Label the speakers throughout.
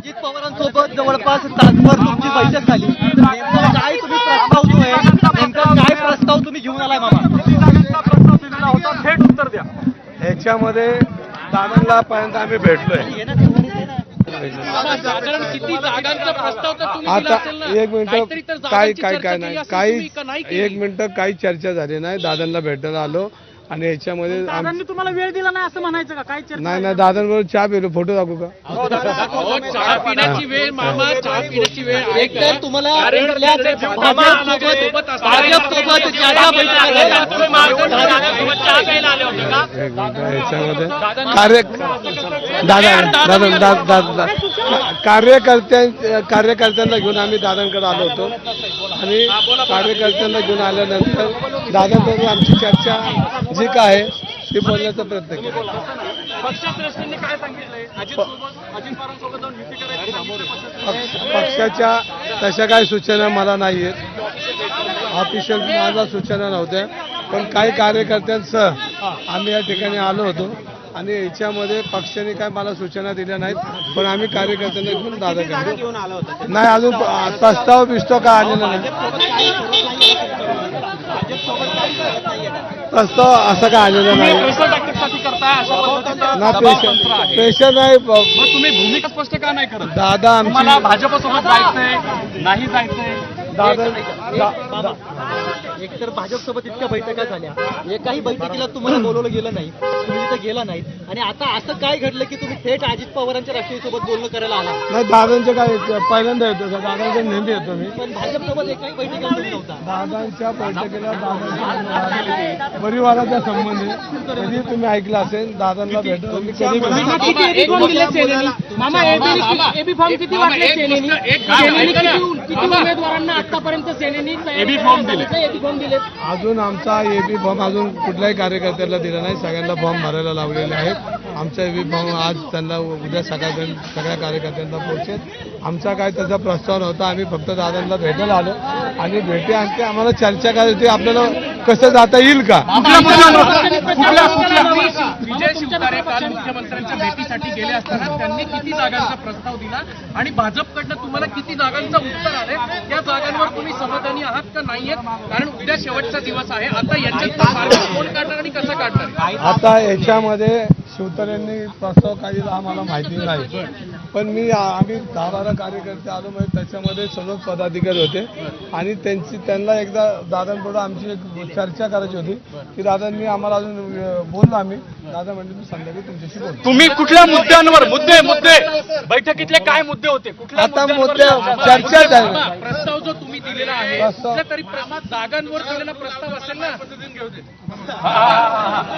Speaker 1: अजित पवारांसोबत जवळपास तासभर तुमची बैठक झाली. नेमकं काय तुम्ही प्रस्ताव जो आहे, नेमकं काय प्रस्ताव तुम्ही घेऊन आलाय मामा?
Speaker 2: प्रस्ताव दिलेला होता, थेट उत्तर द्या.
Speaker 3: ह्याच्यामध्ये दादांना पर्यंत आम्ही भेटलोय.
Speaker 2: किती जागांचा प्रस्ताव तर तुम्ही दिला
Speaker 3: आता
Speaker 2: असेल ना?
Speaker 3: एक मिनिट,
Speaker 2: काहीतरी तर
Speaker 3: काय
Speaker 2: जागांची
Speaker 3: काय
Speaker 2: चर्चा
Speaker 3: काय
Speaker 2: केली
Speaker 3: नाही,
Speaker 2: असेल
Speaker 3: काही
Speaker 2: तुम्ही का नाही केली?
Speaker 3: एक मिनिट, काही चर्चा झाली नाही. दादांना भेटायला आलो आणि ह्याच्यामध्ये
Speaker 4: दादांनी तुम्हाला वेळ दिला नाही असं म्हणायचं का? काय चर्चा
Speaker 3: नाही दादांबरोबर चहा पिलो. फोटो दाखवू का?
Speaker 2: हो, चहा पिण्याची वेळ मामा, चहा पिण्याची वेळ आहे
Speaker 1: एक
Speaker 2: का?
Speaker 1: तर तुम्हाला
Speaker 2: कारण
Speaker 1: कुठल्या
Speaker 2: भाजपसोबत
Speaker 1: ज्या ज्या बैठका झाल्या,
Speaker 2: तुम्ही महाराष्ट्रासोबत चहा प्यायला आले होते का?
Speaker 3: एक मिनिट, ह्याच्यामध्ये कार्यकर्त्यांना घेऊन आम्ही दादांकडे आलो होतो आणि कार्यकर्त्यांना घेऊन आल्यानंतर दादांबरोबर आमची चर्चा जी काय आहे ती बोलण्याचा प्रयत्न केला.
Speaker 2: पक्षश्रेष्ठींनी काय सांगितलंय? अजित पवारांसोबत जाऊन युती करायची सांगितलं.
Speaker 3: पक्षाच्या तशा काही सूचना मला नाही आहेत. ऑफिशियल माझ्या सूचना नव्हत्या, पण काही कार्यकर्त्यांसह आम्ही या ठिकाणी आलो होतो आणि याच्यामध्ये पक्षाने काय मला सूचना दिल्या नाहीत, पण आम्ही कार्यकर्त्यांना घेऊन दादाकडे नाही. अजून प्रस्ताव बिस्ताव काय आलेला नाही. प्रस्ताव असं काय आलेलं नाही
Speaker 2: प्रेशर टॅक्टिक्ससाठी करताय अशा पद्धतीचं
Speaker 3: ना.
Speaker 2: दबावतंत्र आहे.
Speaker 3: पेशा नाही.
Speaker 2: मग तुम्ही भूमिका स्पष्ट का नाही करत?
Speaker 3: दादा
Speaker 2: तुम्हाला
Speaker 3: आमची
Speaker 2: भाजपसोबत जायचंय नाही जायचंय?
Speaker 3: दादा
Speaker 1: एकतर भाजपसोबत इतक्या बैठका झाल्या, एकाही बैठकीला तुम्हाला बोलवलं गेलं नाही, तुम्ही तिथे गेला नाहीत, आणि आता असं काय घडलं की तुम्ही थेट अजित पवारांच्या राष्ट्रवादीसोबत बोलणं करायला आला?
Speaker 3: नाही, दादांच्या काय पहिल्यांदा येतो का? दादांच्या नेहमी येतो मी.
Speaker 1: पण भाजपसोबत एकाही बैठकीला तुम्ही नव्हता.
Speaker 3: दादांच्या बैठकीला दादांच्या परिवाराच्या संबंधी कधी तुम्ही ऐकलं असेल, दादांना भेटतो मी कधी
Speaker 4: मामा, किती एबी फॉर्म दिले सेनेनी? मामा, एबी फॉर्म किती वाटले सेनेनी? सेनेनी किती उमेदवारांना आतापर्यंत सेनेनी
Speaker 2: एबी फॉर्म दिले?
Speaker 4: एबी फॉर्म दिले?
Speaker 3: अजून आमचा एबी फॉर्म अजून कुठल्याही कार्यकर्त्याला दिला नाही. सगळ्यांना फॉर्म भरायला लावलेले आहेत. आमचा एबी फॉर्म आज त्यांना उद्या सकाळपर्यंत सगळ्या कार्यकर्त्यांना पोहोचेल. आमचा काय त्याचा प्रस्ताव नव्हता. आम्ही फक्त दादांना भेटायला आलो आणि भेटे आणखी आम्हाला चर्चा करायची, आपल्याला कसं जाता येईल का?
Speaker 2: विजय शिवतारे काल मुख्यमंत्र्यांच्या भेटीसाठी गेले असताना त्यांनी किती जागांचा प्रस्ताव दिला आणि भाजपकडनं तुम्हाला किती जागांचं उत्तर आले? त्या जागांवर तुम्ही समाधानी आहात का नाहीयेत? कारण उद्या शेवटचा दिवस आहे. आता याच्यात मार्ग कोण काढणार आणि कसं काढणार?
Speaker 3: आता याच्यामध्ये शिवतरेंनी प्रस्ताव काय दिला आम्हाला माहिती नाही, पण आम्ही 10-12 कार्यकर्ते आलो, म्हणजे त्याच्यामध्ये सर्व पदाधिकारी होते आणि त्यांना एकदा दादांबरोबर आमची एक चर्चा करायची होती की दादांनी आम्हाला अजून बोललो आम्ही. दादा म्हणजे मी संध्याकाळी तुमच्याशी बोलतो.
Speaker 2: तुम्ही कुठल्या मुद्द्यांवर मुद्दे बैठकीतले काय मुद्दे होते?
Speaker 3: आता मुद्दे चर्चा झाली.
Speaker 2: प्रस्ताव जो तुम्ही दिलेला आहे कुठल्या तरी जागांवर दिलेला प्रस्ताव असेल ना?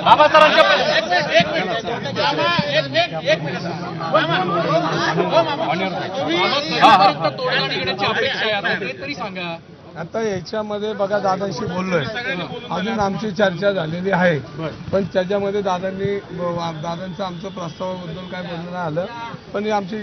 Speaker 2: बाबा सरांच्या तोडगा निघण्याची अपेक्षा आहे, आता ते तरी सांगा.
Speaker 3: आता याच्यामध्ये बघा, दादांशी बोललोय, अजून आमची चर्चा झालेली आहे, पण त्याच्यामध्ये दादांचं आमचं प्रस्तावाबद्दल काय बोलणं नाही आलं. पण हे आमची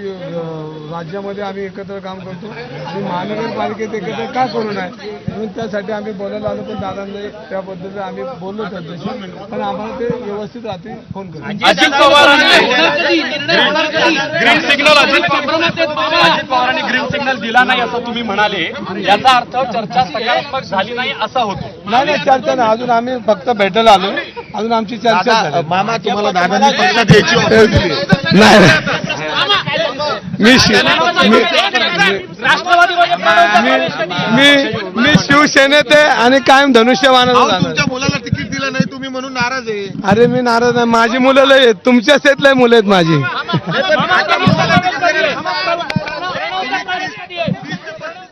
Speaker 3: राज्यामध्ये आम्ही एकत्र काम करतो आणि महानगरपालिकेत एकत्र का करू नये म्हणून त्यासाठी आम्ही बोलायला आलो. पण दादांनी त्याबद्दल आम्ही बोललो त्यांच्याशी, पण आम्हाला ते व्यवस्थित रात्री फोन करू.
Speaker 2: अजित पवारांनी ग्रीन सिग्नल दिला नाही असं तुम्ही म्हणाले, याचा अर्थ चर्चा सकारात्मक झाली नाही असा होतो?
Speaker 3: नाही, चर्चा नाही. अजून आम्ही फक्त भेटायला आलो, अजून आमची चर्चा झाली.
Speaker 5: मामा, तुम्हाला दादांनी पत्र द्यायची
Speaker 3: नाही. मी शिवसेनेत आहे आणि कायम धनुष्यबाणाला जाणार.
Speaker 5: तुमच्या मुलाला तिकीट दिलं नाही तुम्ही म्हणून नाराज आहे?
Speaker 3: अरे मी नाराज नाही, माझी मुलं लय आहेत, तुमच्या सेतले मुलं आहेत माझी.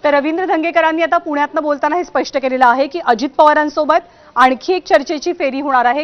Speaker 6: तर रवींद्र धंगेकरांनी आता पुण्यातनं बोलताना हे स्पष्ट केलेलं आहे की अजित पवारांसोबत आणखी एक चर्चेची फेरी होणार आहे.